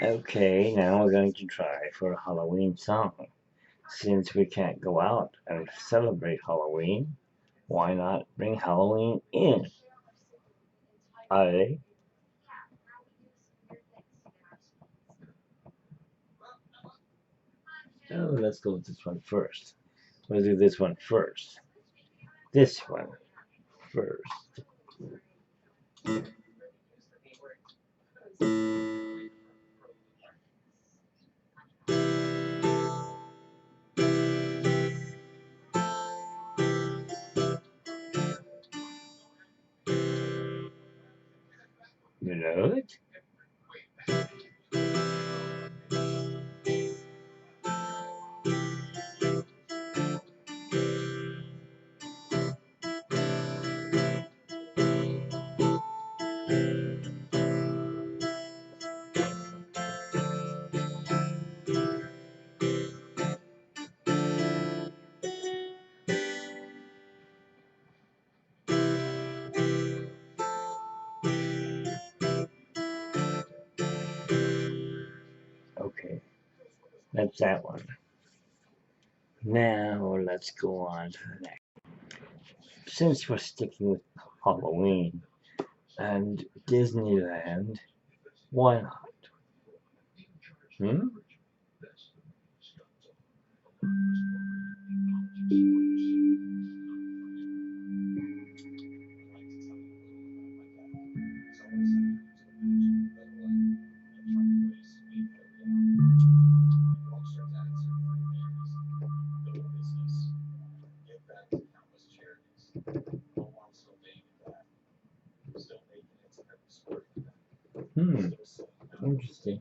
Okay, now we're going to try for a Halloween song. Since we can't go out and celebrate Halloween, why not bring Halloween in? I Oh, let's go with this one first. We'll do this one first. This one first. You know it? Okay, that's that one. Now let's go on to the next. Since we're sticking with Halloween and Disneyland, why not? Hmm? Hmm. Interesting.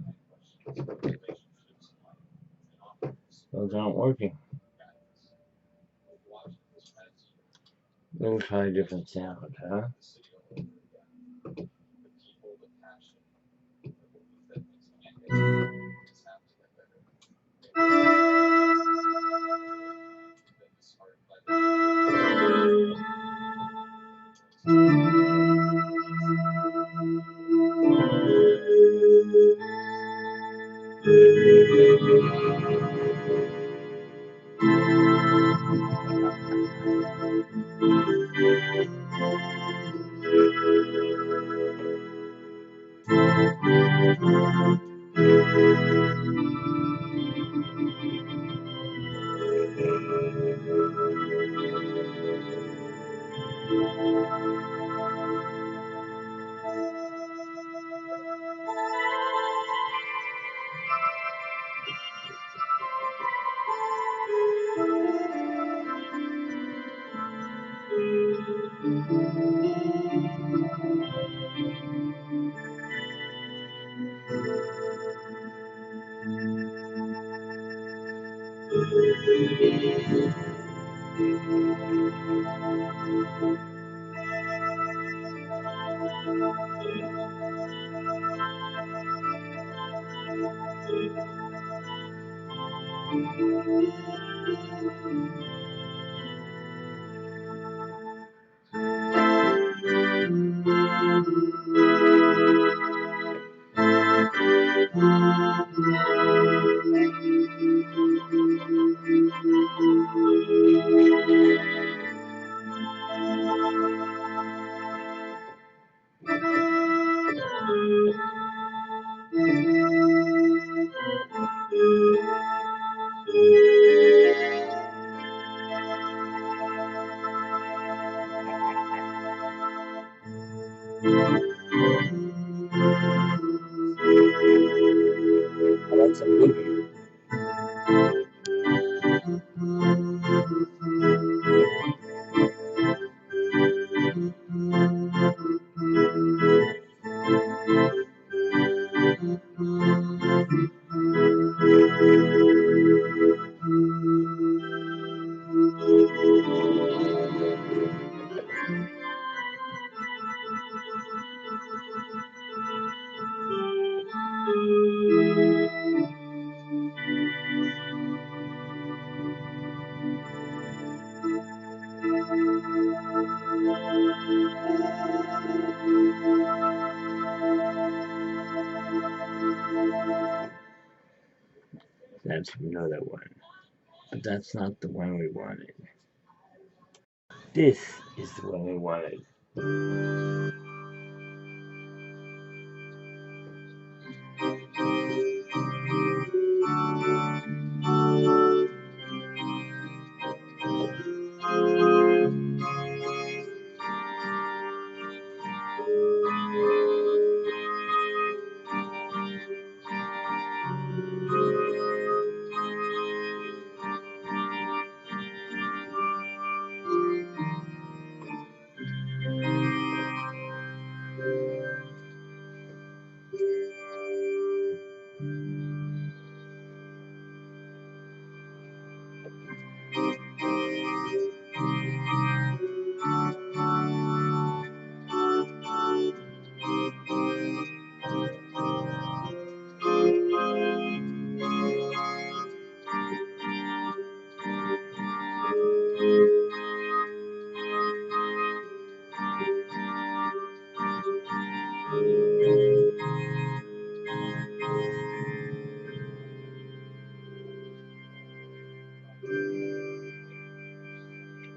Those aren't working. We'll try a different sound, huh? I like some boogie. That's another one. But that's not the one we wanted. This is the one we wanted.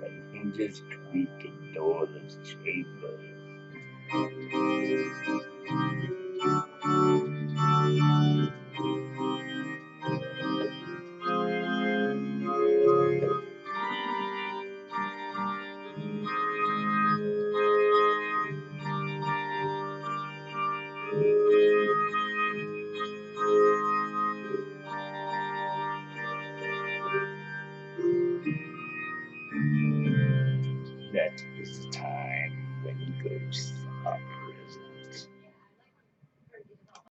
When hinges creak in doorless chambers.